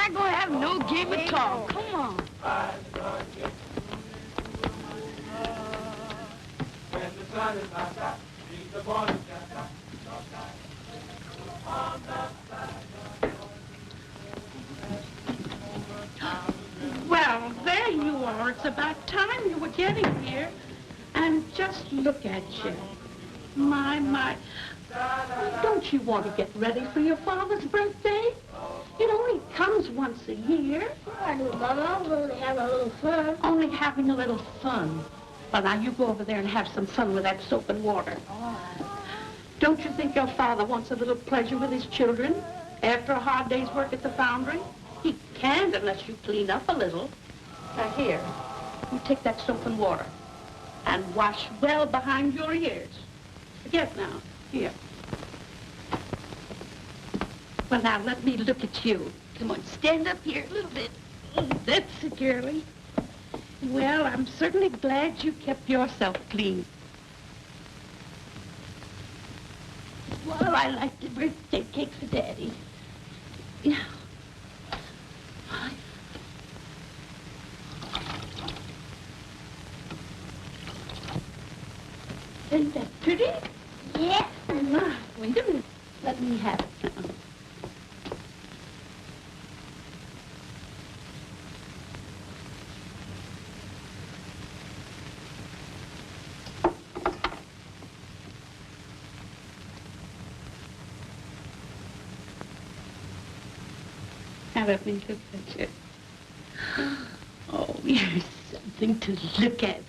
not going to have no game at all. Come on. When the sun is not out, the morning Well, there you are. It's about time you were getting here. And just look at you. My. Don't you want to get ready for your father's birthday? It only comes once a year. I do, Mama. I was only having a little fun. Only having a little fun. Well, now you go over there and have some fun with that soap and water. Don't you think your father wants a little pleasure with his children after a hard day's work at the foundry? He can't unless you clean up a little. Now here, you take that soap and water and wash well behind your ears. Forget now. Here. Well, now let me look at you. Come on, stand up here a little bit. That's it, girlie. Well, I'm certainly glad you kept yourself clean. Well, I like the birthday cake for Daddy. Yeah. Isn't that pretty? Yeah. Wait a minute. Let me have it now. Now let me look at you. Oh, you're something to look at.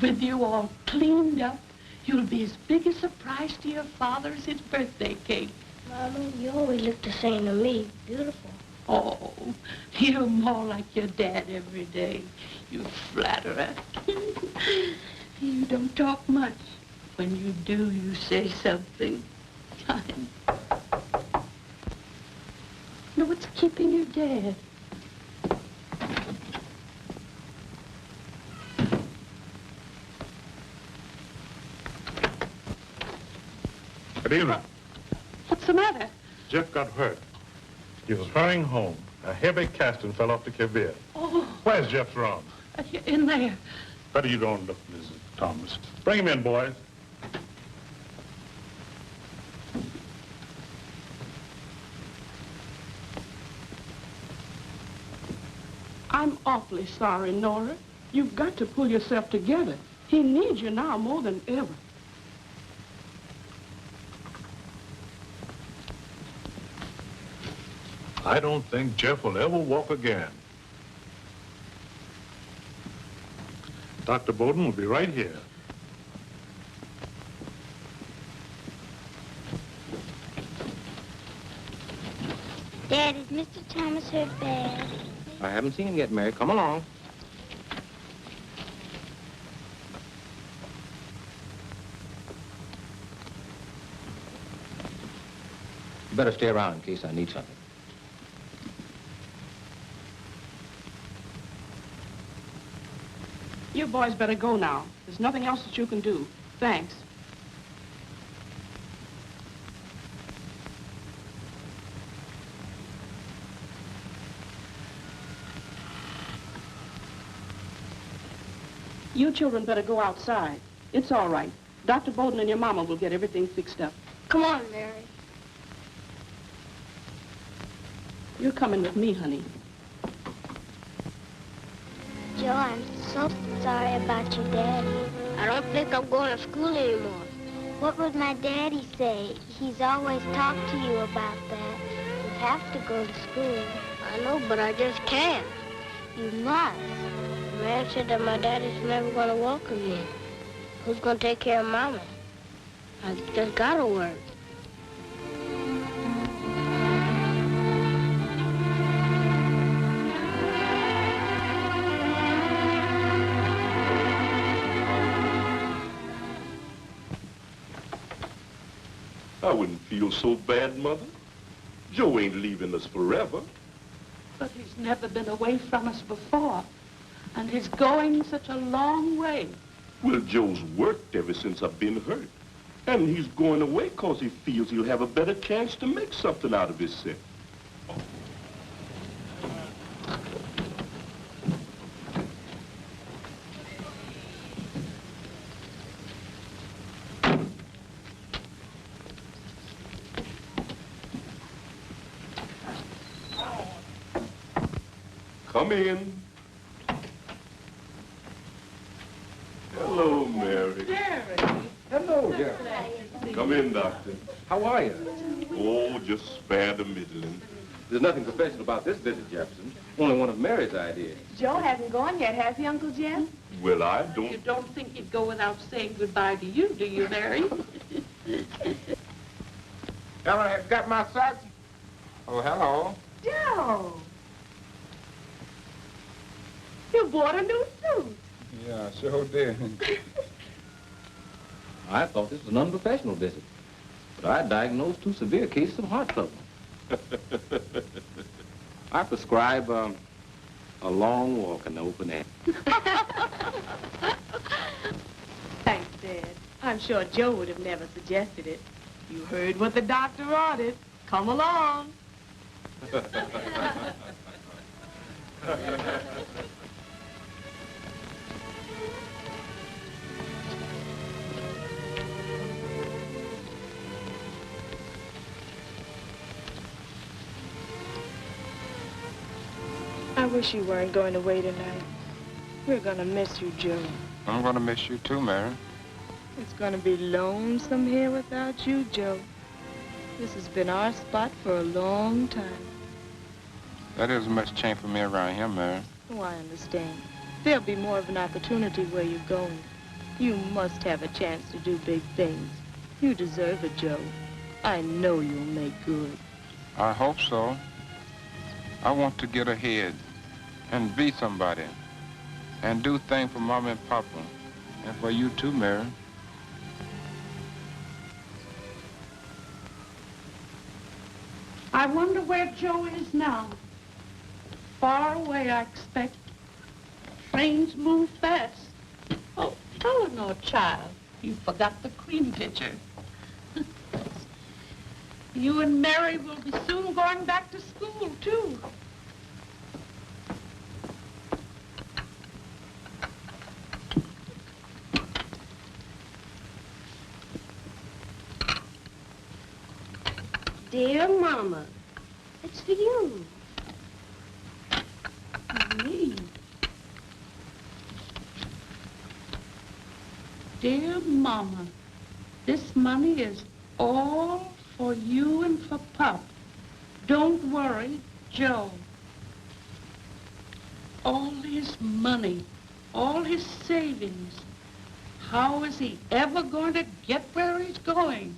With you all cleaned up, you'll be as big a surprise to your father as his birthday cake. Mama, you always look the same to me. Beautiful. Oh, you're more like your dad every day. You flatterer. You don't talk much. When you do, you say something. No, what's keeping your dad? Good evening. What's the matter? Jeff got hurt. He was hurrying home. A heavy casting fell off the caboose. Oh. Where's Jeff's room? In there. Better you don't look, Mrs. Thomas. Bring him in, boys. I'm awfully sorry, Nora. You've got to pull yourself together. He needs you now more than ever. I don't think Jeff will ever walk again. Dr. Bowdin will be right here. Dad, is Mr. Thomas hurt bad? I haven't seen him yet, Mary. Come along. You better stay around in case I need something. You boys better go now. There's nothing else that you can do. Thanks. You children better go outside. It's all right. Dr. Bowdin and your mama will get everything fixed up. Come on, Mary. You're coming with me, honey. Joe, I'm so sorry about your daddy. I don't think I'm going to school anymore. What would my daddy say? He's always talked to you about that. You have to go to school. I know, but I just can't. You must. The man said that my daddy's never going to walk again. Who's going to take care of Mama? I just got to work. I wouldn't feel so bad, Mother. Joe ain't leaving us forever. But he's never been away from us before. And he's going such a long way. Well, Joe's worked ever since I've been hurt. And he's going away because he feels he'll have a better chance to make something out of himself. Come in. Hello, Mary. Hello, Jeff. Come in, Doctor. How are you? Oh, just spare the middling. There's nothing professional about this visit, Jefferson. Only one of Mary's ideas. Joe hasn't gone yet, has he, Uncle Jim? Well, I You don't... don't think he'd go without saying goodbye to you, do you, Mary? Eleanor, have you got my socks? Oh, hello. Joe! You bought a new suit. Yeah, I sure did. I thought this was an unprofessional visit, but I diagnosed 2 severe cases of heart trouble. I prescribe a long walk in the open air. Thanks, Dad. I'm sure Joe would have never suggested it. You heard what the doctor ordered. Come along. I wish you weren't going away tonight. We're gonna miss you, Joe. I'm gonna miss you too, Mary. It's gonna be lonesome here without you, Joe. This has been our spot for a long time. That isn't much change for me around here, Mary. Oh, I understand. There'll be more of an opportunity where you're going. You must have a chance to do big things. You deserve it, Joe. I know you'll make good. I hope so. I want to get ahead and be somebody and do things for Mama and Papa and for you too, Mary. I wonder where Joe is now. Far away, I expect. Trains move fast. Oh, Eleanor, child, you forgot the cream pitcher. You and Mary will be soon going back to school, too. Dear Mama, it's for you. Me. Dear Mama, this money is all for you and for Pop. Don't worry, Joe. All his money, all his savings. How is he ever going to get where he's going?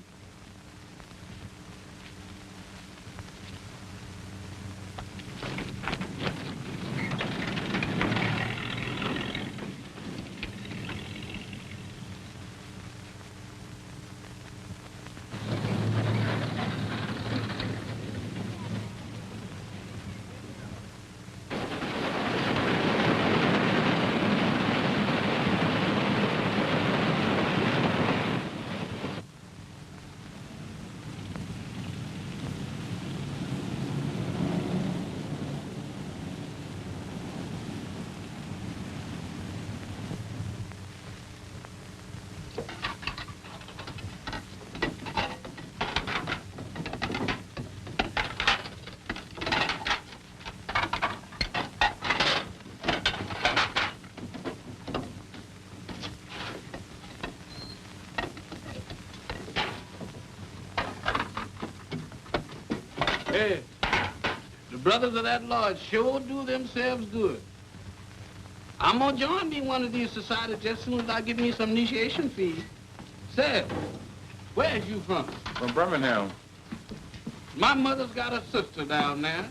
Hey, the brothers of that lodge sure do themselves good. I'm gonna join me in one of these societies just as soon as I get me some initiation fees. Say, where's you from? From Birmingham. My mother's got a sister down there.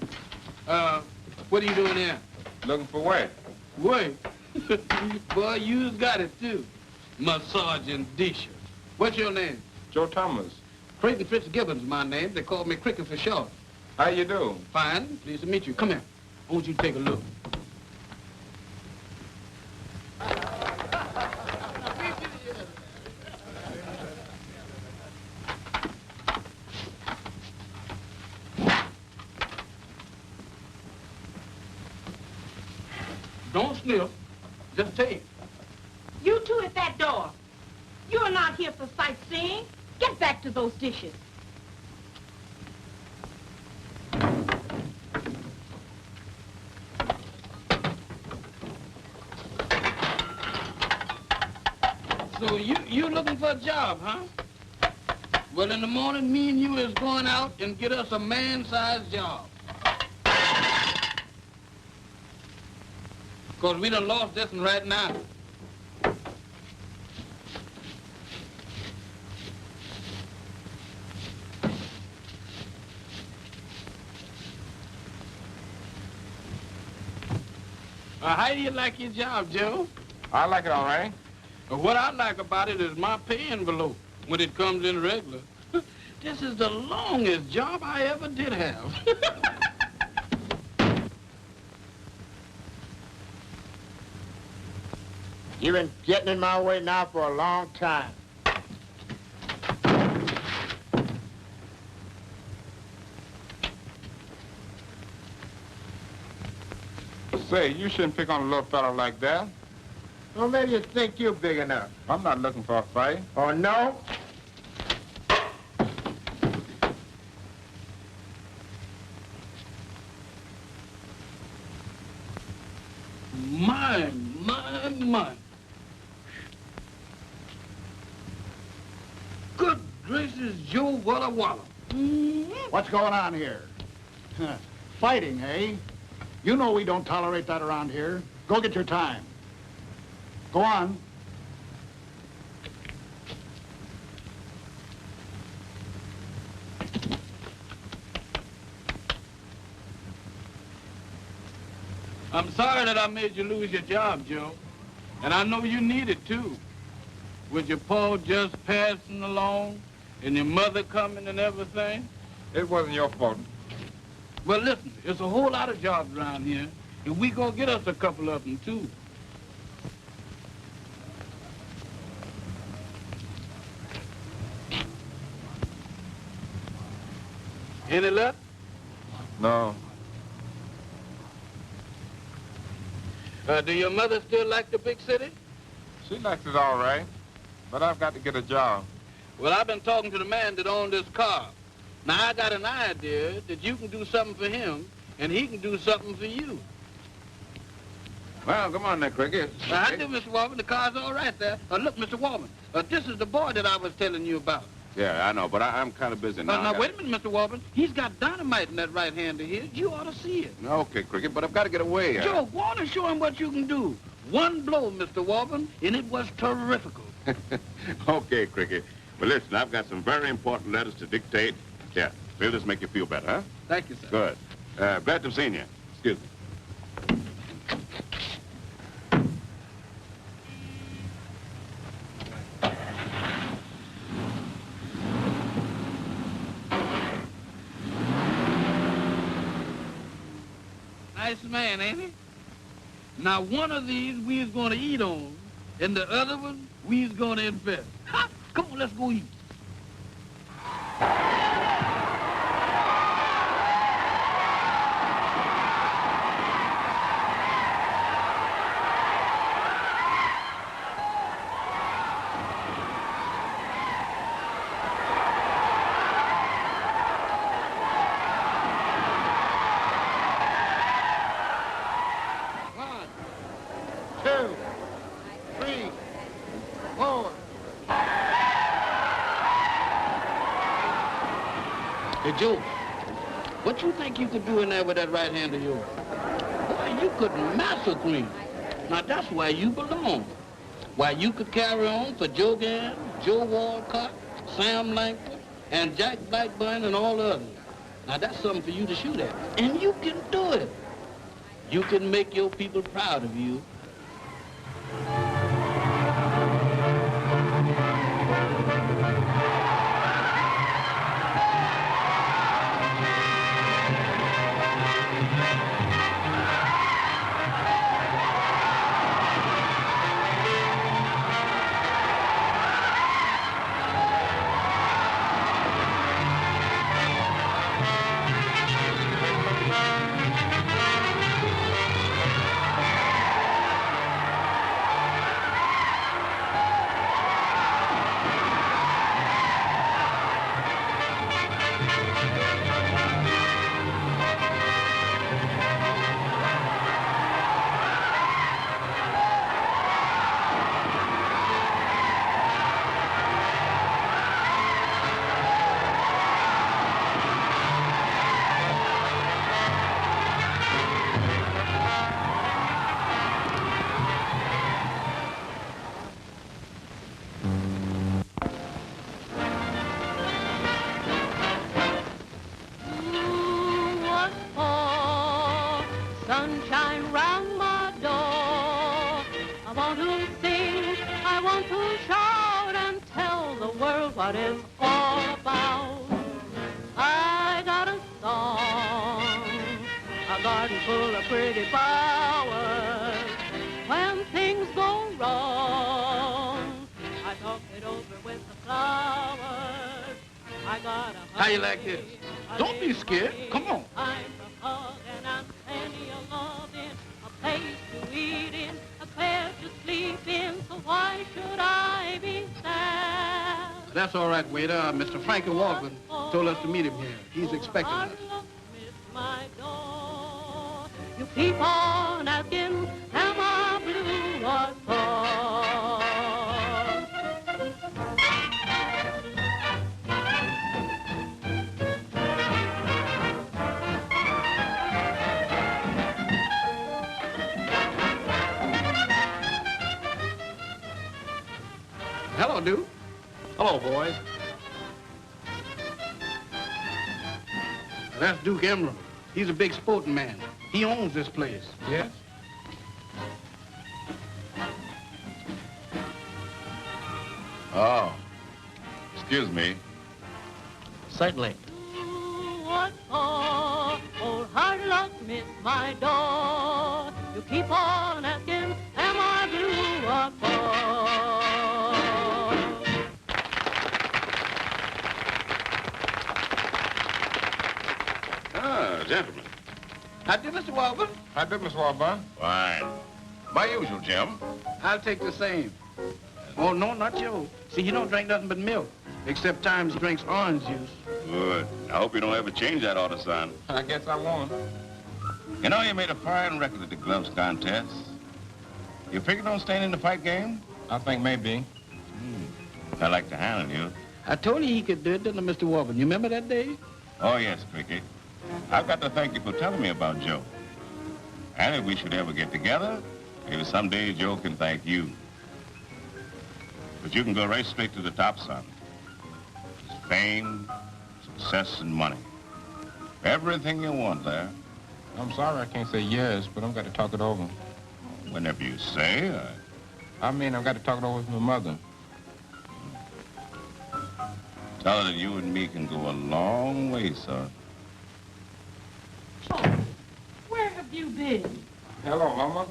What are you doing there? Looking for work. Work? Boy, you's got it too. Massaging dishes. What's your name? Joe Thomas. Creighton Fitzgibbons is my name. They call me Crickie for short. How you do? Fine. Pleased to meet you. Come here. I want you to take a look. Don't sniff. Just take. You two at that door. You're not here for sightseeing. Get back to those dishes. So you looking for a job, huh? Well, in the morning, me and you is going out and get us a man-sized job. Because we done lost this one right now. How do you like your job, Joe? I like it all right. What I like about it is my pay envelope when it comes in regular. This is the longest job I ever did have. You've been getting in my way now for a long time. Say, you shouldn't pick on a little fella like that. Well, maybe you think you're big enough. I'm not looking for a fight. Oh, no? My. Good gracious, Joe, Walla Walla. What's going on here? Fighting, eh? You know we don't tolerate that around here. Go get your time. Go on. I'm sorry that I made you lose your job, Joe. And I know you need it, too. With your pa just passing along and your mother coming and everything. It wasn't your fault. Well, listen, there's a whole lot of jobs around here, and we gonna get us a couple of them, too. Any luck? No. Do your mother still like the big city? She likes it all right, but I've got to get a job. Well, I've been talking to the man that owned this car. Now, I got an idea that you can do something for him, and he can do something for you. Well, come on there, Crickie. I do, Mr. Walburn. The car's all right there. Look, Mr. Walburn, this is the boy that I was telling you about. Yeah, I know, but I'm kind of busy now. Now, wait a minute, Mr. Walburn. He's got dynamite in that right hand of his. You ought to see it. Okay, Crickie, but I've got to get away. Joe, go on and show him what you can do. One blow, Mr. Walburn, and it was terrifical. Okay, Crickie. Well, listen, I've got some very important letters to dictate. Yeah, will this make you feel better, huh? Thank you, sir. Good. Glad to have seen you. Excuse me. Nice man, ain't he? Now, one of these we is going to eat on, and the other one we is going to invest. Ha! Come on, let's go eat. Hey, Joe, what you think you could do in there with that right hand of yours? Boy, you could massacre him. Now, that's where you belong. Why, you could carry on for Joe Gann, Joe Walcott, Sam Langford, and Jack Blackburn and all others. Now, that's something for you to shoot at. And you can do it. You can make your people proud of you. what it's all about. I got a song, a garden full of pretty flowers. When things go wrong, I talk it over with the flowers. I got a How you like this? Don't be scared. Come on. time for hugging and plenty of loving, a place to eat in, a bed to sleep in. So why should I be sad? That's all right, waiter. Mr. Frankie Walburn told us to meet him here. He's expecting us. My door. You keep on asking, am I blue or soft? Hello, Duke. Hello, boys. That's Duke Emerald. He's a big sporting man. He owns this place. Yes? Oh, excuse me. Certainly. What for? Old hard luck miss my door. You keep on asking, am I blue or poor? Gentlemen. How do, Mr. Walburn? How do, Miss Walburn? Fine. My usual, Jim. I'll take the same. Oh, no, not you. See, he don't drink nothing but milk, except times he drinks orange juice. Good. I hope you don't ever change that order, son. I guess I won't. You know, you made a fine record at the gloves contest. You figured on staying in the fight game? I think maybe. I like to handle you. I told you he could do it, didn't I, Mr. Walburn? You remember that day? Oh, yes, Crickie. I've got to thank you for telling me about Joe. And if we should ever get together, maybe someday Joe can thank you. But you can go right straight to the top, son. Fame, success, and money. Everything you want there. I'm sorry I can't say yes, but I've got to talk it over. Whenever you say. I mean, I've got to talk it over with my mother. Tell her that you and me can go a long way, son. Where have you been? Hello, Mama.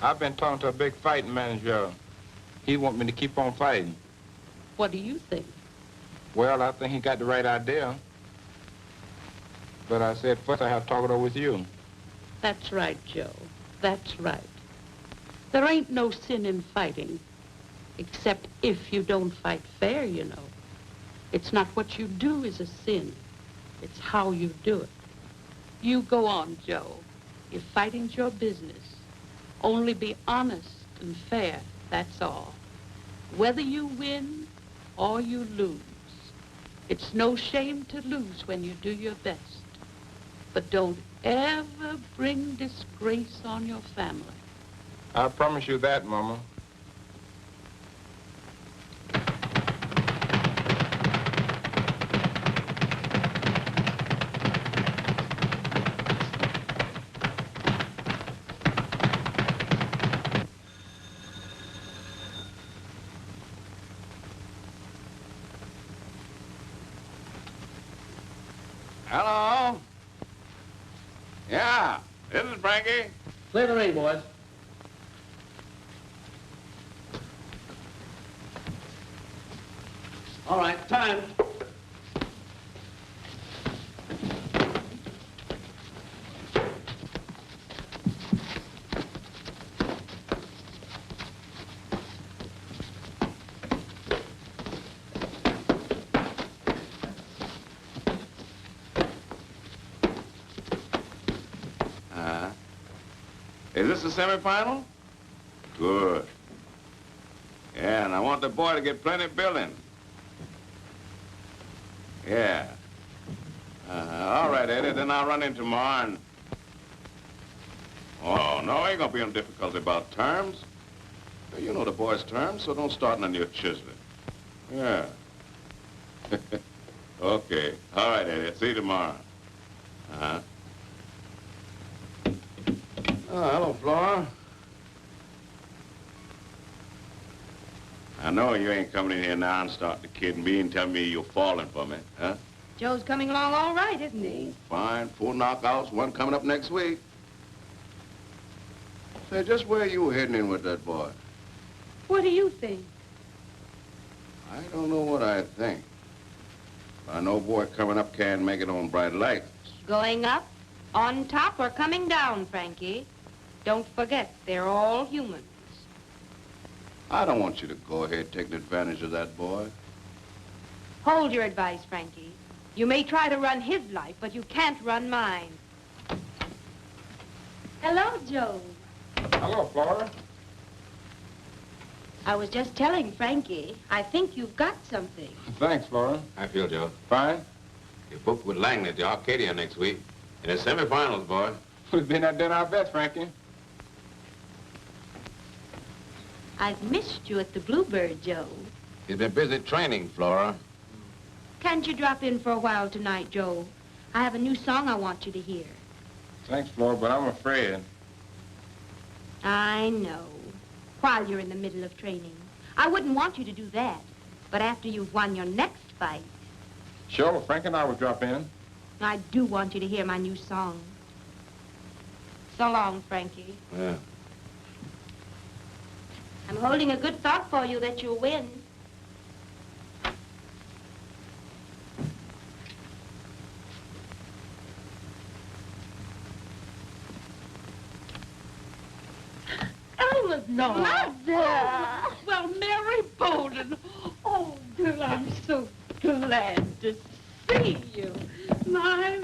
I've been talking to a big fighting manager. He wants me to keep on fighting. What do you think? Well, I think he got the right idea. But I said first I have to talk it over with you. That's right, Joe. That's right. There ain't no sin in fighting, except if you don't fight fair, you know. It's not what you do is a sin. It's how you do it. You go on, Joe. If fighting's your business, only be honest and fair, that's all. Whether you win or you lose, it's no shame to lose when you do your best. But don't ever bring disgrace on your family. I promise you that, Mama. Hello? Yeah, this is Frankie. Clear the ring, boys. All right, time. Is this the semifinal? Good. Yeah, and I want the boy to get plenty building. Yeah. All right, Eddie, then I'll run in tomorrow and... Oh, no, ain't gonna be no difficulty about terms. You know the boy's terms, so don't start on your chiseling. Yeah. Okay. All right, Eddie, see you tomorrow. Uh-huh. Oh, hello, Flora. I know you ain't coming in here now and starting to kid me and tell me you're falling for me, huh? Joe's coming along all right, isn't he? Fine, 4 knockouts, 1 coming up next week. Say, just where you heading in with that boy? What do you think? I don't know what I think. But I know boy coming up can't make it on bright lights. Going up, on top, or coming down, Frankie? Don't forget, they're all humans. I don't want you to go ahead taking advantage of that boy. Hold your advice, Frankie. You may try to run his life, but you can't run mine. Hello, Joe. Hello, Flora. I was just telling Frankie, I think you've got something. Thanks, Flora. How you feel, Joe? Fine. You're booked with Langley at the Arcadia next week. In the semifinals, boy. We've been out doing our best, Frankie. I've missed you at the Bluebird, Joe. He's been busy training, Flora. Can't you drop in for a while tonight, Joe? I have a new song I want you to hear. Thanks, Flora, but I'm afraid. I know. While you're in the middle of training. I wouldn't want you to do that. But after you've won your next fight. Sure, Frank and I will drop in. I do want you to hear my new song. So long, Frankie. Yeah. I'm holding a good thought for you that you'll win. Eleanor. Mother! Well, Mary Bowdin. Oh, Bill, I'm so glad to see you. My.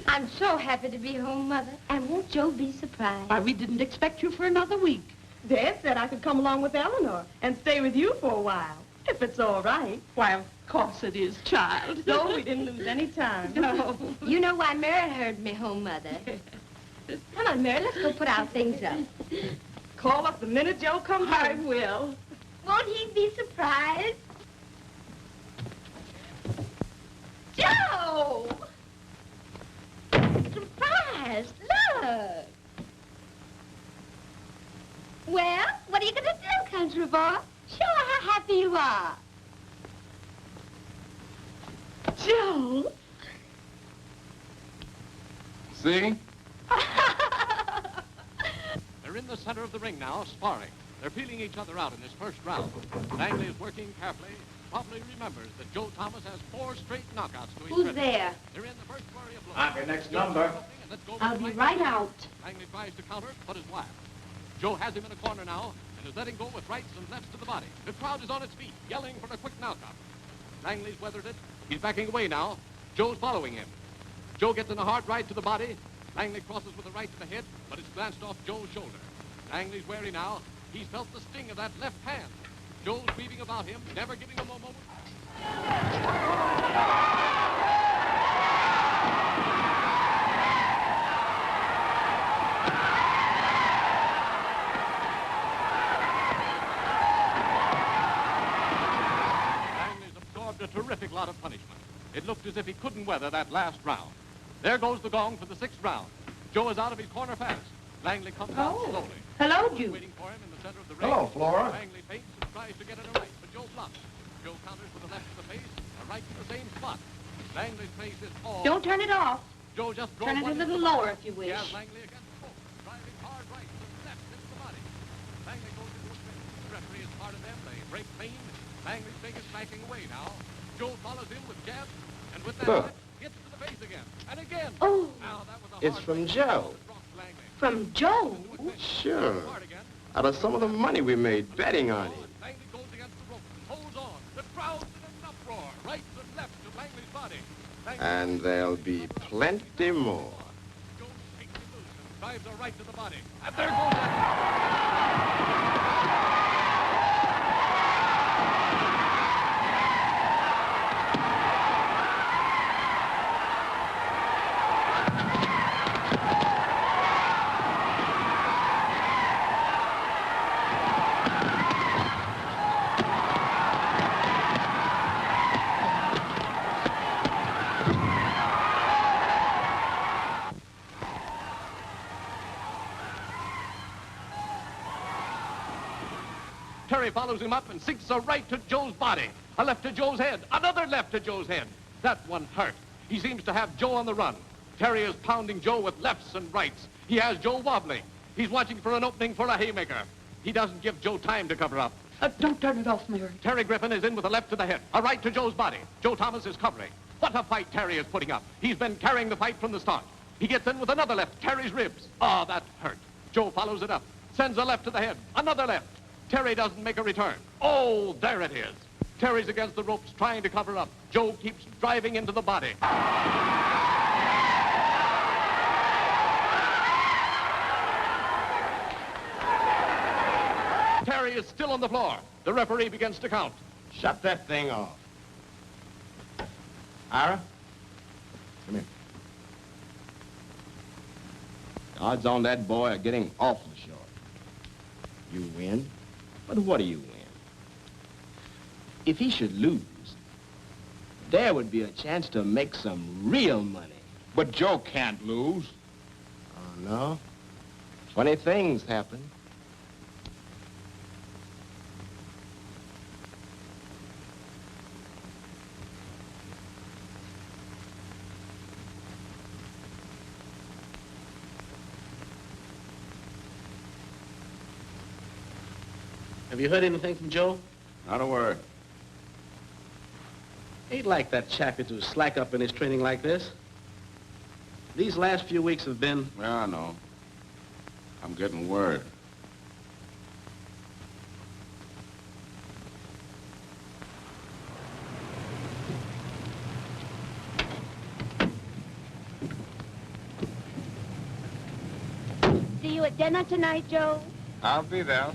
I'm so happy to be home, Mother. And won't Joe be surprised? Why, we didn't expect you for another week. Dad said I could come along with Eleanor and stay with you for a while, if it's all right. Why, of course it is, child. So we didn't lose any time. No. You know why Mary heard me home, Mother. Come on, Mary, let's go put our things up. Call up the minute Joe comes I home. will. Won't he be surprised? Joe! Surprise! Look! Well, what are you going to do, country boy? Show her how happy you are. Joe! See? They're in the center of the ring now, sparring. They're feeling each other out in this first round. Langley is working carefully, probably remembers that Joe Thomas has 4 straight knockouts to his Who's credit. there? They're in the first flurry of blows. Okay, next number. I'll be right out. Langley tries to counter, but is wide. Joe has him in a corner now and is letting go with rights and lefts to the body. The crowd is on its feet, yelling for a quick knockout. Langley's weathered it. He's backing away now. Joe's following him. Joe gets in a hard right to the body. Langley crosses with a right to the head, but it's glanced off Joe's shoulder. Langley's wary now. He's felt the sting of that left hand. Joe's weaving about him, never giving him a moment. Langley's absorbed a terrific lot of punishment. It looked as if he couldn't weather that last round. There goes the gong for the 6th round. Joe is out of his corner fast. Langley comes out slowly. Hello, Duke. Waiting for him in the center of the ring. Hello, Flora. Langley feints and tries to get it a right, but Joe blocks. Joe counters with a left to the face, a right to the same spot. Langley's face is all... Don't turn it off. Joe just drove Turn it a one into little the lower body. if you wish. He has Langley against the post, driving hard right to the left into the body. Langley goes into a spin. The referee is part of them. They break clean. Langley's face is backing away now. Joe follows him with jabs, and with that left, hits to the face again. And again. Oh. Now that was a It's hard from right. Joe. From Joe? Sure. Out of some of the money we made betting on him. Langley goes against the rope and holds on. The crowd's in an uproar. Right and left to Langley's body. Langley And there'll be plenty more. shakes him loose and drives a right to the body. And there goes that. Terry follows him up and sinks a right to Joe's body. A left to Joe's head. Another left to Joe's head. That one hurt. He seems to have Joe on the run. Terry is pounding Joe with lefts and rights. He has Joe wobbling. He's watching for an opening for a haymaker. He doesn't give Joe time to cover up. Don't turn it off, Mary. Terry Griffin is in with a left to the head. A right to Joe's body. Joe Thomas is covering. What a fight Terry is putting up. He's been carrying the fight from the start. He gets in with another left. Terry's ribs. Ah, that hurt. Joe follows it up. Sends a left to the head. Another left. Terry doesn't make a return. Oh, there it is. Terry's against the ropes trying to cover up. Joe keeps driving into the body. Terry is still on the floor. The referee begins to count. Shut that thing off. Ira, come here. The odds on that boy are getting awful short. You win, but what do you win? If he should lose, there would be a chance to make some real money. But Joe can't lose. Oh, no? Funny things happen. Have you heard anything from Joe? Not a word. Ain't like that chappie to slack up in his training like this. These last few weeks have been... Yeah, I know. I'm getting word. See you at dinner tonight, Joe? I'll be there.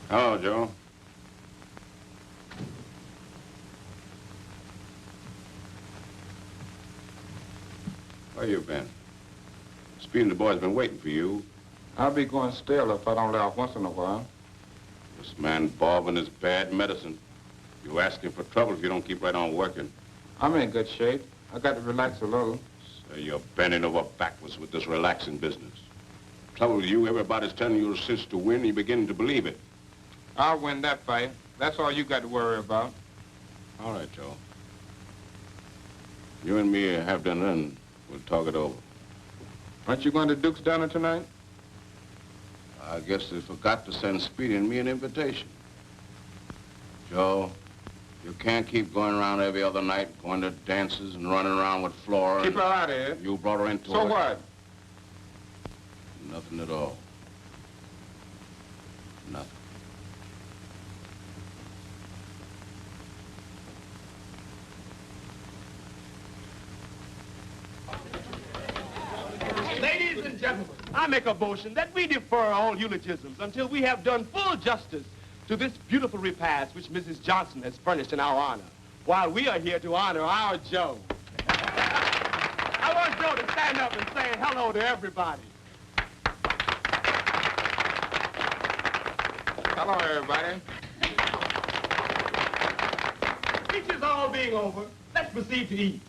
Hello, Joe. Where you been? Speedy and the boys been waiting for you. I'll be going still if I don't lay off once in a while. This man Bowdin is bad medicine. You asking for trouble if you don't keep right on working. I'm in good shape. I got to relax a little. So you're bending over backwards with this relaxing business. Trouble with you, everybody's telling you since to win, you're beginning to believe it. I'll win that fight. That's all you got to worry about. All right, Joe. You and me have dinner and we'll talk it over. Aren't you going to Duke's dinner tonight? I guess they forgot to send Speedy and me an invitation. Joe, you can't keep going around every other night, going to dances and running around with Flora. Keep her out of here. You brought her into it. So what? Nothing at all. Nothing. Ladies and gentlemen, I make a motion that we defer all eulogisms until we have done full justice to this beautiful repast which Mrs. Johnson has furnished in our honor, while we are here to honor our Joe. I want Joe to stand up and say hello to everybody. Hello, everybody. Speeches all being over, let's proceed to eat.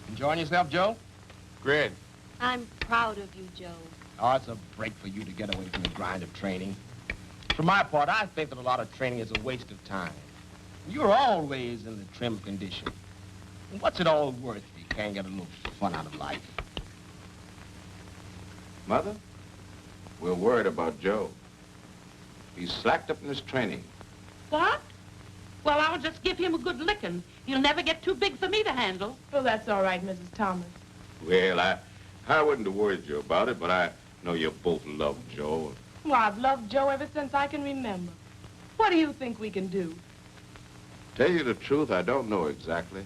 Enjoying yourself, Joe? Great. I'm proud of you, Joe. Oh, it's a break for you to get away from the grind of training. For my part, I think that a lot of training is a waste of time. You're always in the trim condition. And what's it all worth if you can't get a little fun out of life? Mother, we're worried about Joe. He's slacked up in his training. What? Well, I'll just give him a good licking. He'll never get too big for me to handle. Well, that's all right, Mrs. Thomas. Well, I wouldn't have worried you about it, but I know you both love Joe. Well, I've loved Joe ever since I can remember. What do you think we can do? Tell you the truth, I don't know exactly.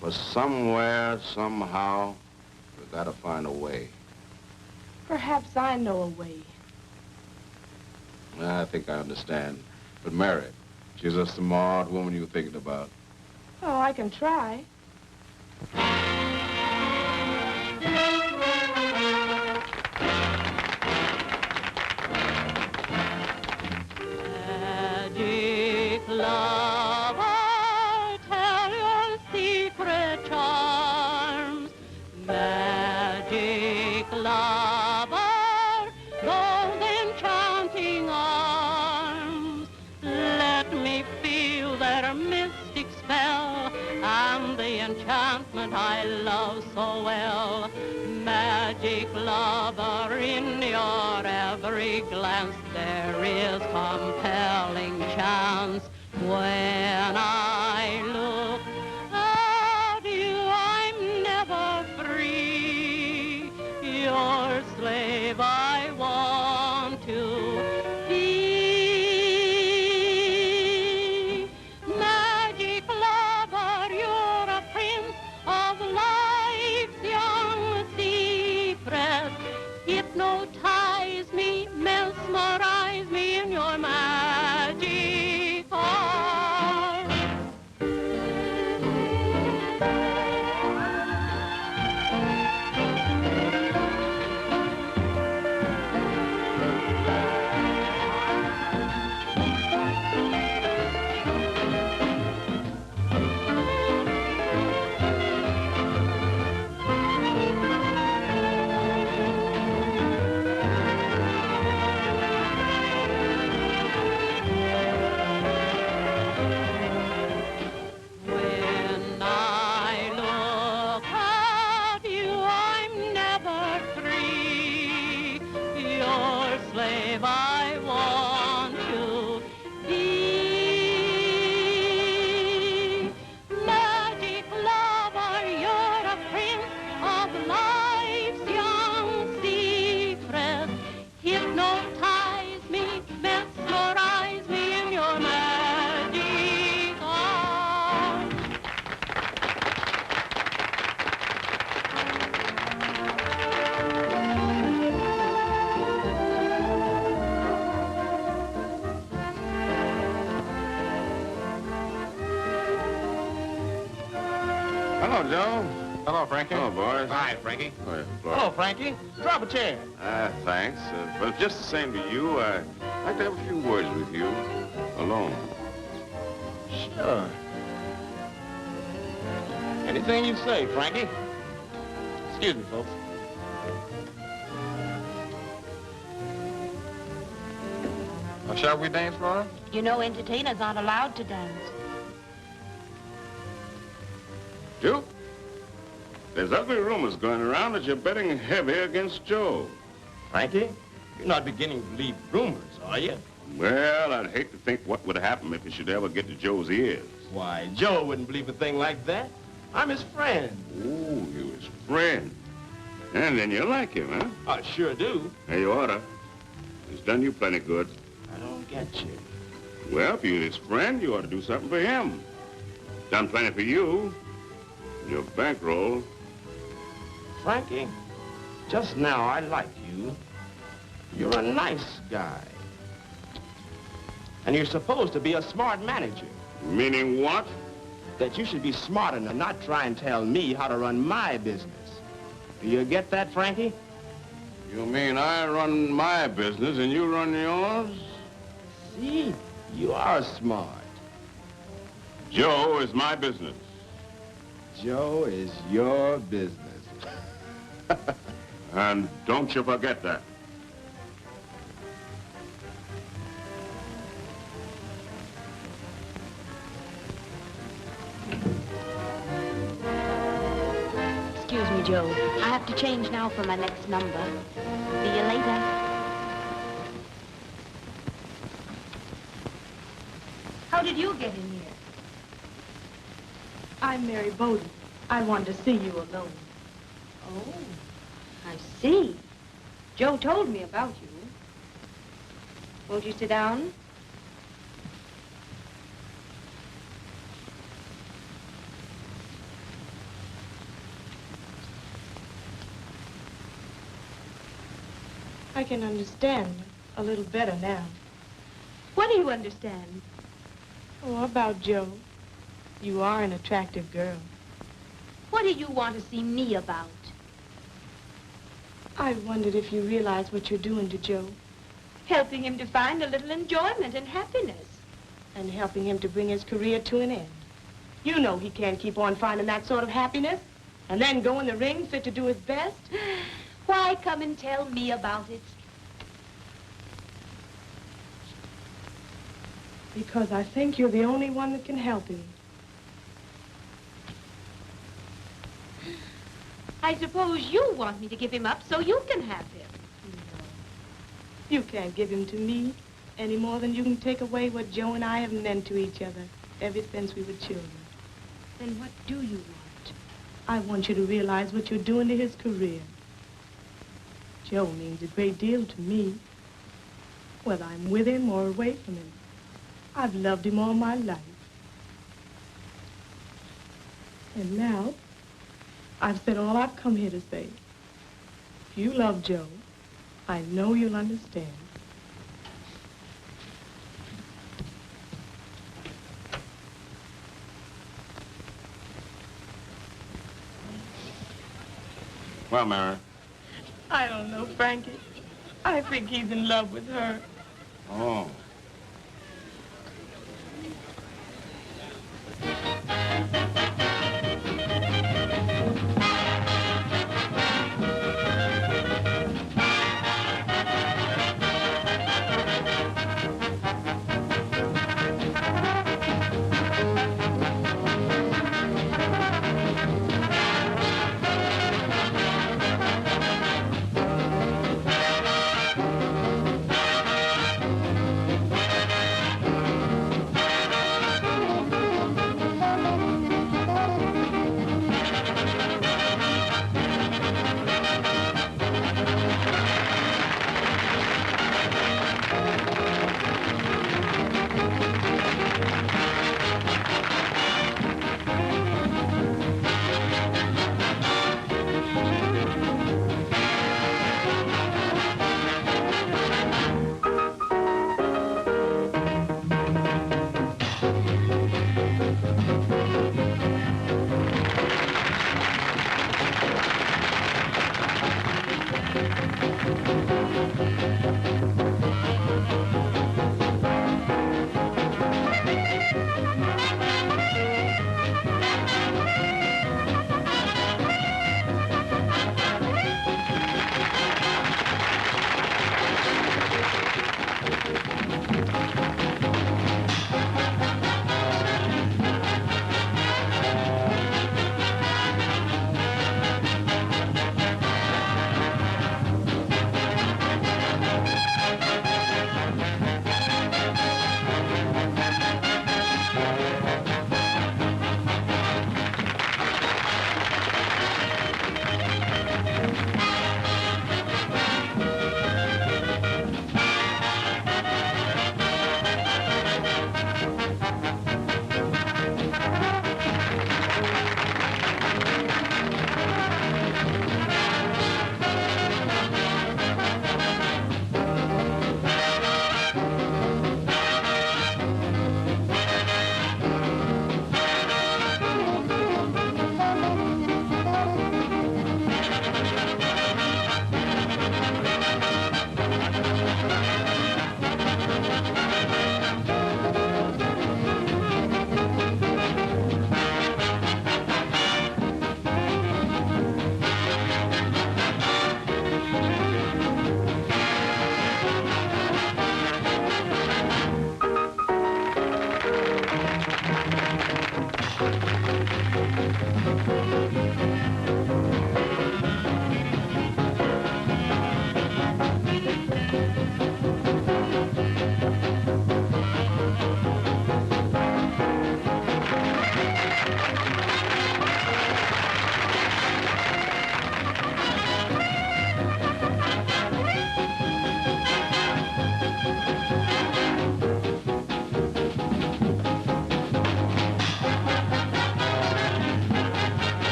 But somewhere, somehow, we've got to find a way. Perhaps I know a way. I think I understand. But Mary, she's a smart woman you're thinking about. Oh, I can try. spell and the enchantment I love so well. Magic lover, in your every glance there is compelling chance. When I look at you, I'm never free. Your slave I want to be. Magic lover, you're a prince of life's young secret. Hypnotize me, mesmerize me in your magic arms. Hello, Joe. Hello, Frankie. Hello, boys. Hi, Frankie. Oh, yeah, Flora. Hello, Frankie. Drop a chair. Thanks. But just the same to you, I'd like to have a few words with you. Alone. Sure. Anything you say, Frankie. Excuse me, folks. Shall we dance, Flora? You know entertainers aren't allowed to dance. Joe? There's ugly rumors going around that you're betting heavy against Joe. Frankie, you're not beginning to believe rumors, are you? Well, I'd hate to think what would happen if it should ever get to Joe's ears. Why, Joe wouldn't believe a thing like that. I'm his friend. Oh, you're his friend. And then you like him, huh? I sure do. Hey, you oughta. He's done you plenty good. I don't get you. Well, if you're his friend, you ought to do something for him. Done plenty for you. Your bankroll. Frankie, just now I like you. You're a nice guy. And you're supposed to be a smart manager. Meaning what? That you should be smart enough not try and tell me how to run my business. Do you get that, Frankie? You mean I run my business and you run yours? See, you are smart. Joe is my business. Joe is your business. And don't you forget that. Excuse me, Joe. I have to change now for my next number. See you later. How did you get in here? I'm Mary Bowdin. I wanted to see you alone. Oh, I see. Joe told me about you. Won't you sit down? I can understand a little better now. What do you understand? Oh, about Joe. You are an attractive girl. What do you want to see me about? I wondered if you realize what you're doing to Joe. Helping him to find a little enjoyment and happiness. And helping him to bring his career to an end. You know he can't keep on finding that sort of happiness and then go in the ring fit to do his best. Why come and tell me about it? Because I think you're the only one that can help him. I suppose you want me to give him up so you can have him. No. You can't give him to me any more than you can take away what Joe and I have meant to each other ever since we were children. Then what do you want? I want you to realize what you're doing to his career. Joe means a great deal to me, whether I'm with him or away from him. I've loved him all my life. And now, I've said all I've come here to say. If you love Joe, I know you'll understand. Well, Mary? I don't know, Frankie. I think he's in love with her. Oh.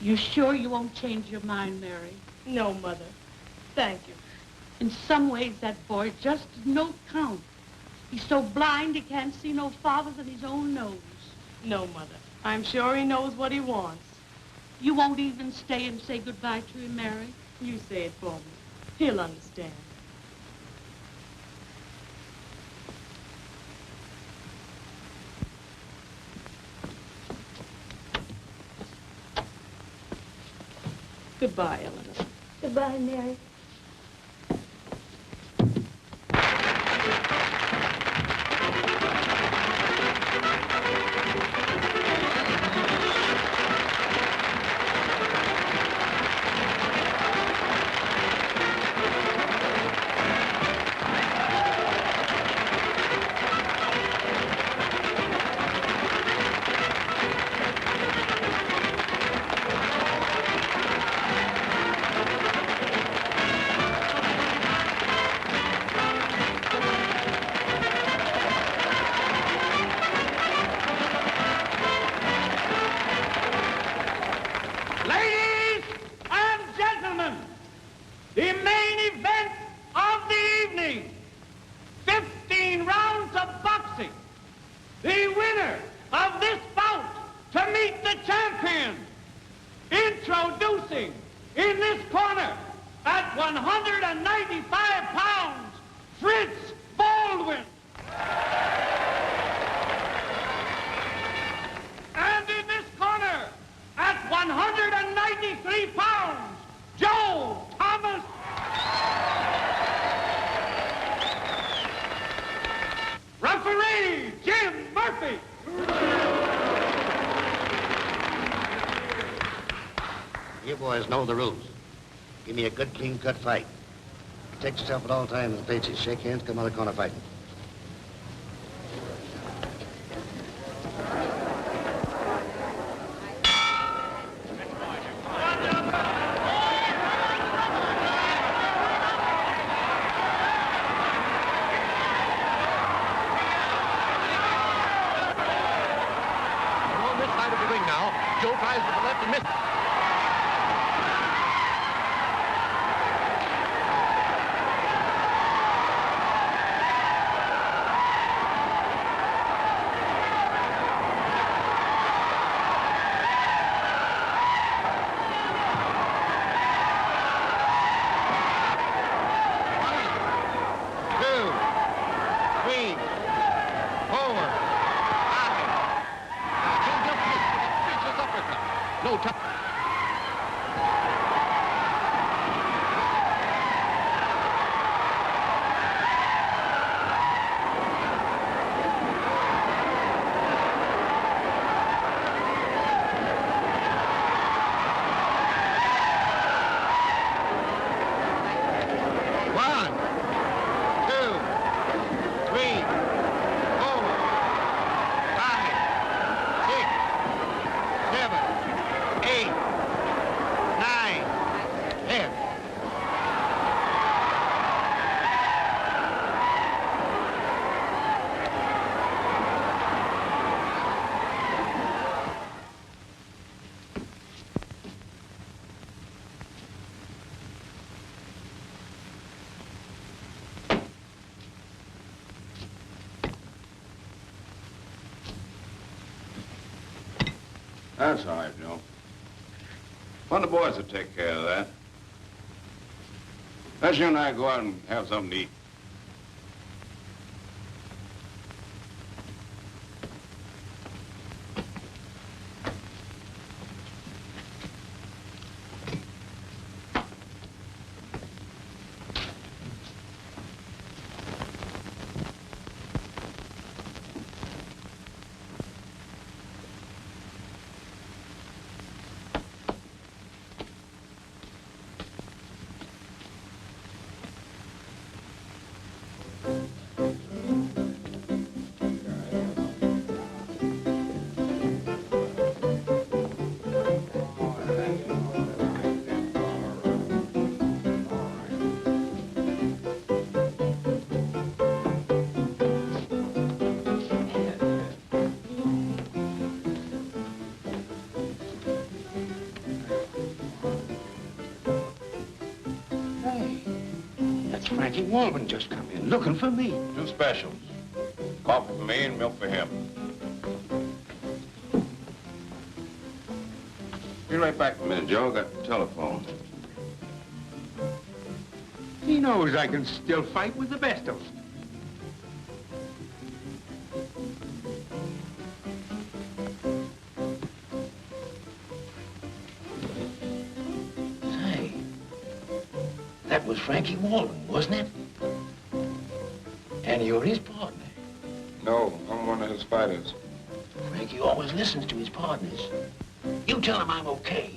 You sure you won't change your mind, Mary? No, Mother. Thank you. In some ways, that boy just no count. He's so blind he can't see no farther than his own nose. No, Mother. I'm sure he knows what he wants. You won't even stay and say goodbye to him, Mary? You say it for me. He'll understand. Goodbye, Eleanor. Goodbye, Mary. Know the rules. Give me a good, clean-cut fight. Protect yourself at all times in the faces. Shake hands, come out of the corner fighting. On this side of the ring now, Joe tries to the left and misses. That's all right, Joe. One of the boys will take care of that. Let's you and I go out and have something to eat. Frankie Walburn just come in, looking for me. 2 specials. Coffee for me and milk for him. Be right back in a minute, Joe. Got the telephone. He knows I can still fight with the best of them. That was Frankie Walburn, wasn't it? And you're his partner. No, I'm one of his fighters. Frankie always listens to his partners. You tell him I'm okay.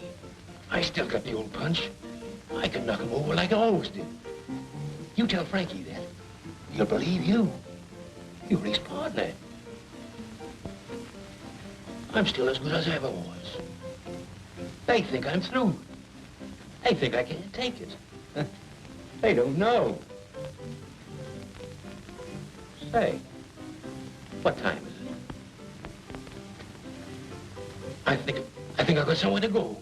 I still got the old punch. I can knock him over like I always did. You tell Frankie that. He'll believe you. You're his partner. I'm still as good as I ever was. They think I'm through. They think I can't take it. They don't know. Say, what time is it? I think I've got somewhere to go.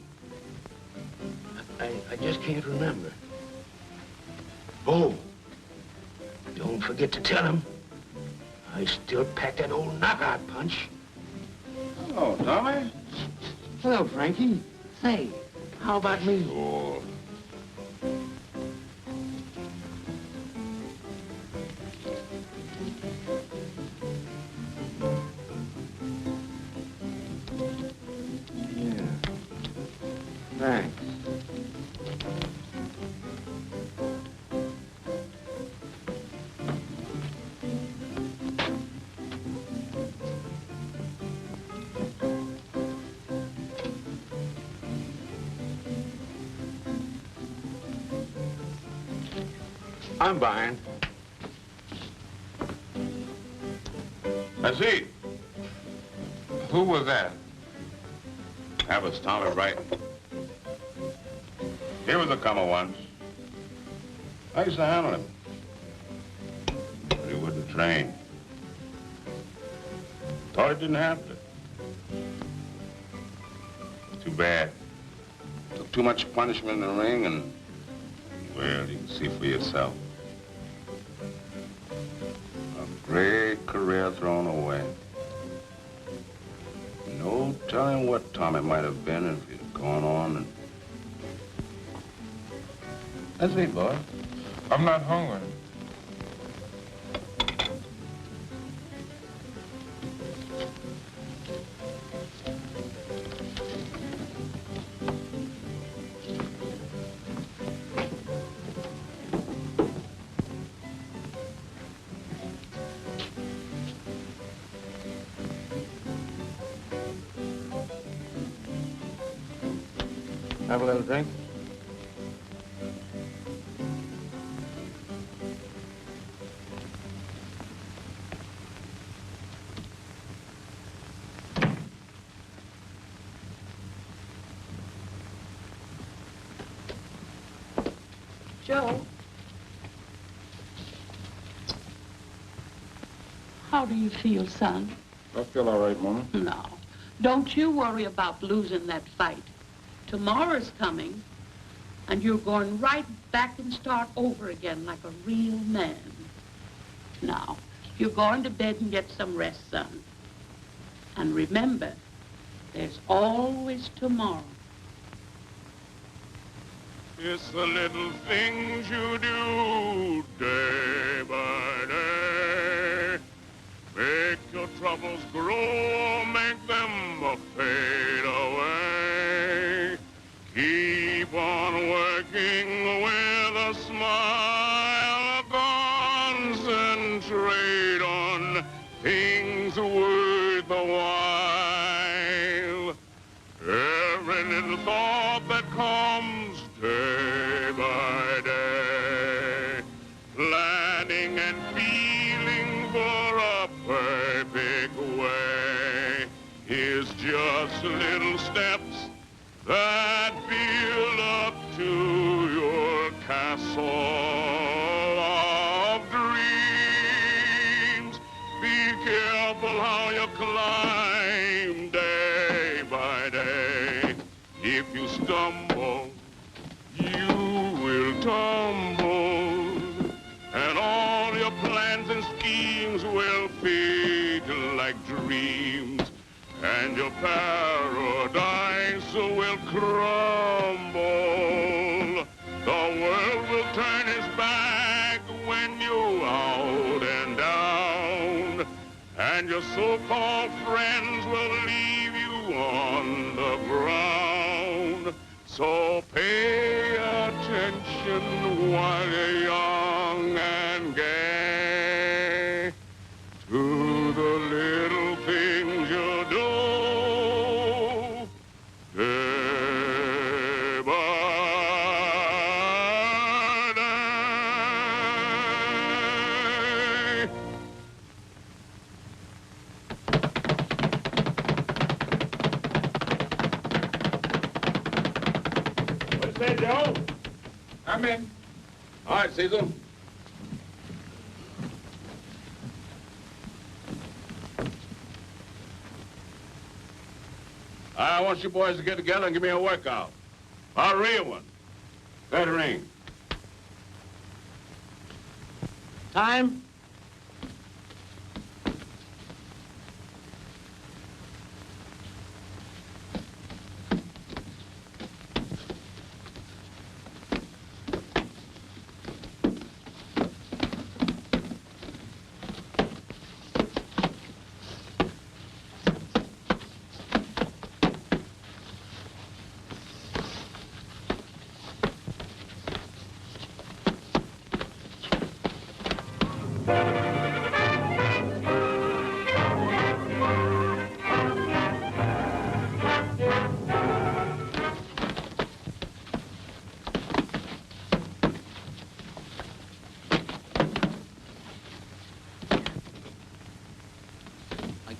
I just can't remember. Oh, don't forget to tell him I still pack that old knockout punch. Hello, Tommy. Hello, Frankie. Say, how about me? Oh. Yeah. Thanks. I'm buying. That's it. Who was that? That was Tommy Bright. He was a comer once. I used to handle him. But he wouldn't train. Thought he didn't have to. Too bad. Took too much punishment in the ring and, well, you can see for yourself. A great career thrown away. No telling what Tommy might have been if he'd gone on and... Let's eat, boy. I'm not hungry. Have a little drink? Joe, how do you feel, son? I feel all right, Mama. No, don't you worry about losing that fight. Tomorrow's coming, and you're going right back and start over again like a real man. Now, you're going to bed and get some rest, son. And remember, there's always tomorrow. It's the little things you do day by day. Make your troubles grow, make them fade away. Keep on working with a smile. Concentrate on things worth the while. Every little thought that comes day by day, planning and feeling for a perfect way, is just little steps that build up to your castle of dreams. Be careful how you climb day by day. If you stumble, you will tumble, and all your plans and schemes will fade like dreams, and your paradise will crumble. The world will turn its back when you're out and down, and your so-called friends will leave you on the ground. So pay attention while you're young and gay. To the little things you do, day by day. What's that, Joe? I'm in. All right, Cecil. I want you boys to get together and give me a workout. A real one. That ring. Time?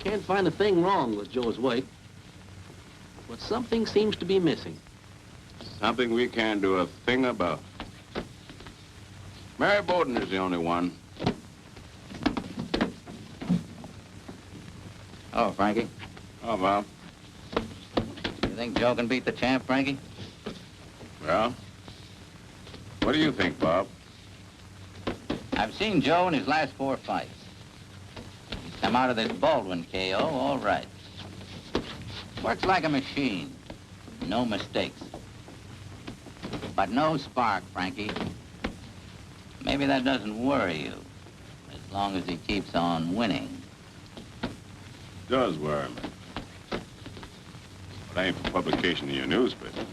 Can't find a thing wrong with Joe's weight, but something seems to be missing. Something we can't do a thing about. Mary Bowdin is the only one. Oh, Frankie. Oh, Bob. You think Joe can beat the champ, Frankie? Well, what do you think, Bob? I've seen Joe in his last 4 fights. He's come out of this Baldwin KO all right. Works like a machine. No mistakes. But no spark, Frankie. Maybe that doesn't worry you, as long as he keeps on winning. Does worry me. But ain't for publication in your newspaper.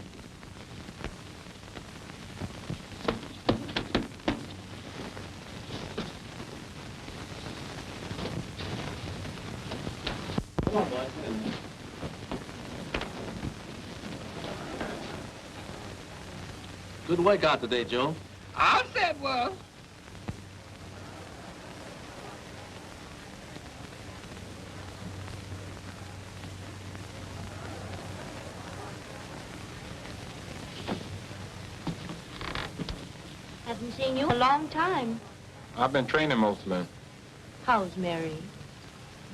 Come on, boys. Good workout today, Joe. I'll say it was. Haven't seen you in a long time. I've been training mostly. How's Mary?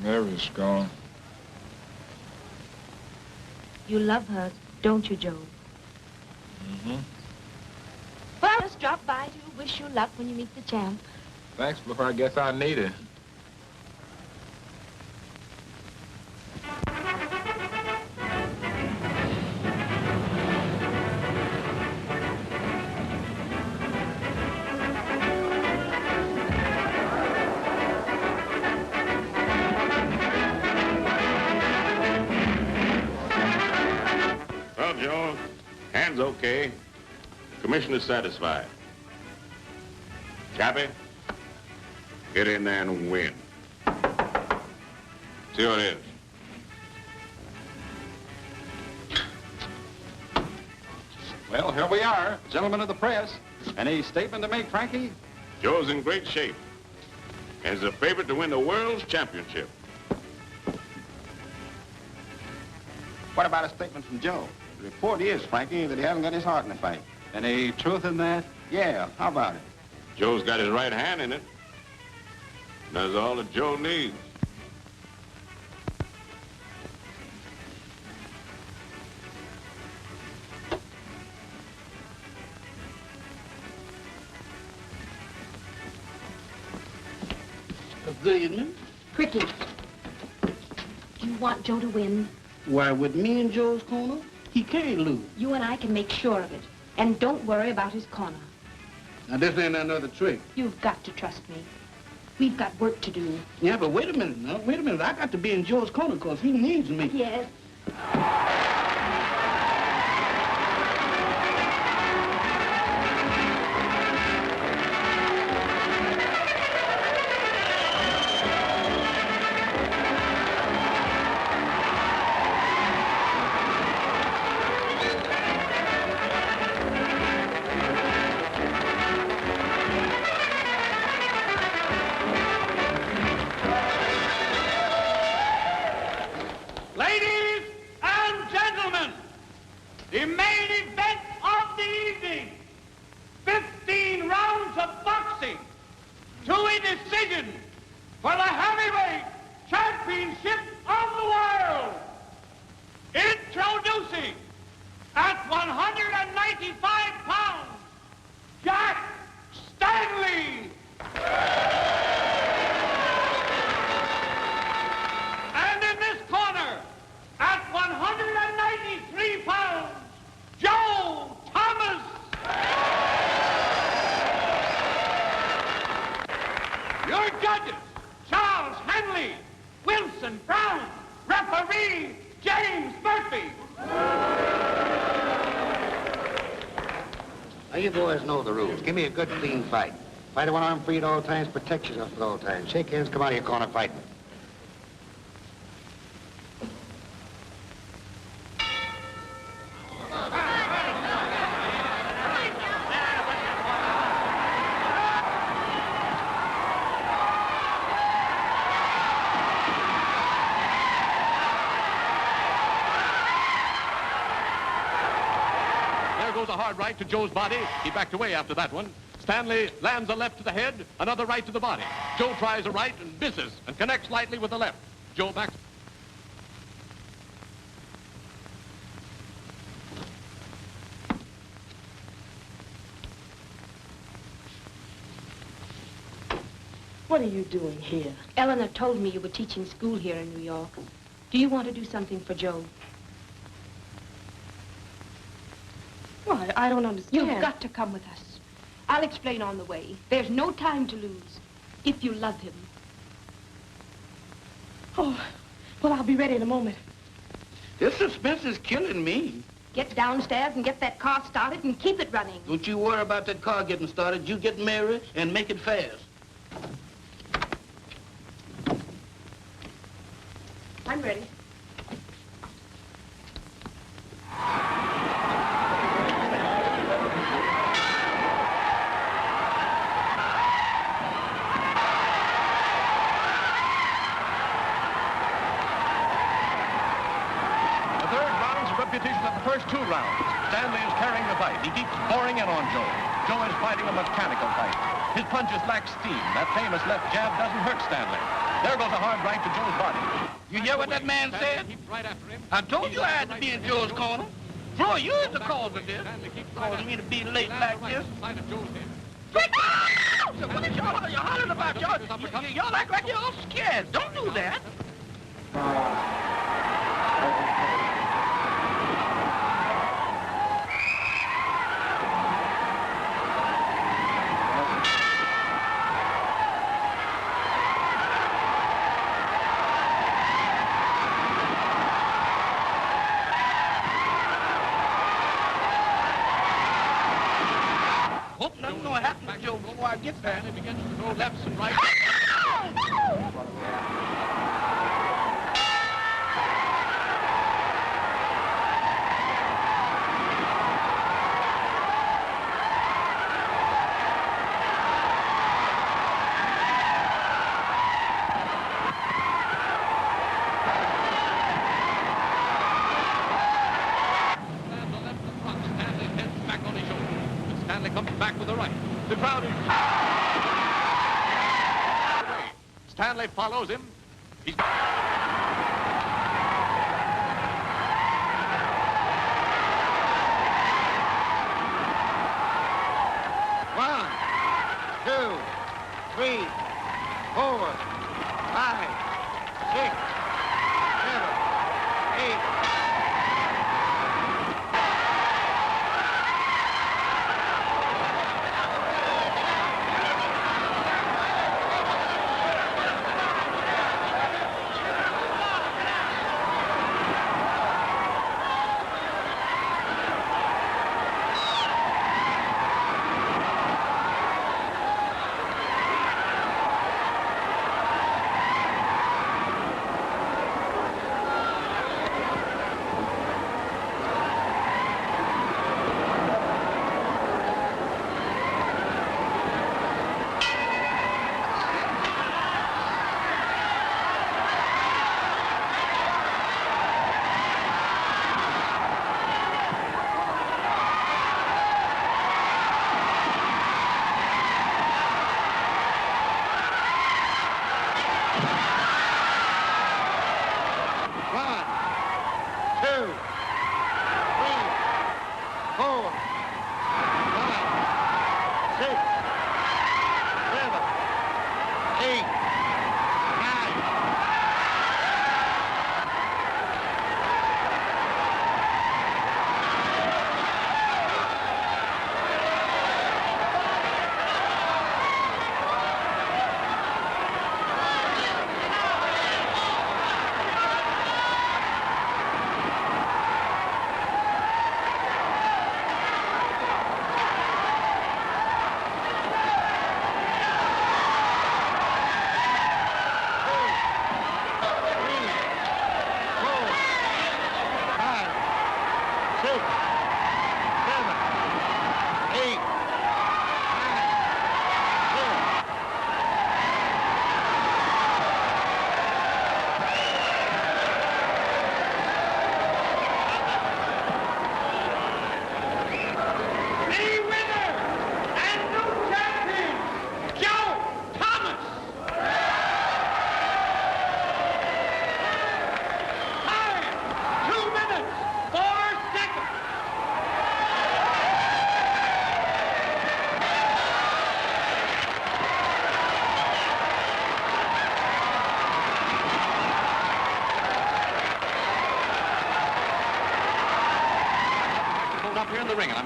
Mary's gone. You love her, don't you, Joe? Mm-hmm. Well, just drop by to wish you luck when you meet the champ. Thanks, Flora. I guess I need it. Well, Joe, hand's okay. Commissioner's satisfied. Chappie, get in there and win. See what it is. Well, here we are, gentlemen of the press. Any statement to make, Frankie? Joe's in great shape and is a favorite to win the world's championship. What about a statement from Joe? The report is, Frankie, that he hasn't got his heart in the fight. Any truth in that? Yeah, how about it? Joe's got his right hand in it. That's all that Joe needs. Good evening. Crickie, do you want Joe to win? Why, with me in Joe's corner, he can't lose. You and I can make sure of it. And don't worry about his corner. Now, this ain't another trick. You've got to trust me. We've got work to do. Yeah, but wait a minute now. Wait a minute. I got to be in Joe's corner because he needs me. Yes. judges, Charles Henley, Wilson Brown, referee, James Murphy. Now, you boys know the rules. Give me a good, clean fight. Fight one arm free at all times, protect yourself at all times. Shake hands, come out of your corner fighting. A hard right to Joe's body. He backed away after that one. Stanley lands a left to the head, another right to the body. Joe tries a right and misses and connects lightly with the left. Joe backs. What are you doing here? Eleanor told me you were teaching school here in New York. Do you want to do something for Joe? Why, I don't understand. You've got to come with us. I'll explain on the way. There's no time to lose, if you love him. Oh, well, I'll be ready in a moment. This suspense is killing me. Get downstairs and get that car started and keep it running. Don't you worry about that car getting started. You get married and make it fast. I'm ready. First 2 rounds. Stanley is carrying the fight. He keeps pouring in on Joe. Joe is fighting a mechanical fight. His punches lack steam. That famous left jab doesn't hurt Stanley. There goes a hard right to Joe's body. You hear what that man said? Right after him. I told you I had to be in Joe's corner. Flora, you're the cause of this. Causing me to be late like this. What is y'all hollering about? Y'all act like you're all scared. Don't do that. Before I get there, he begins to throw lefts and rights. Stanley heads back on his shoulder. Stanley comes back with a right. The crowd is... Stanley follows him. He's... One, 2, 3, 4, 5, 6, 7, 8.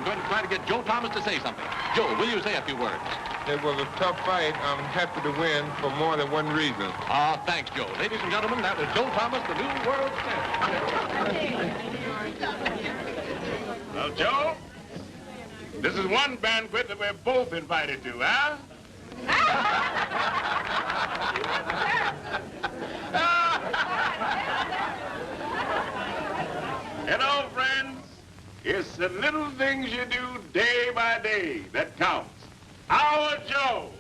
going to try to get Joe Thomas to say something. Joe, will you say a few words? It was a tough fight. I'm happy to win for more than one reason. Ah, thanks, Joe. Ladies and gentlemen, that was Joe Thomas, the new world champion. Well, Joe, this is one banquet that we're both invited to, huh? You know, friends, it's the little things you do day by day that counts. Our Joe!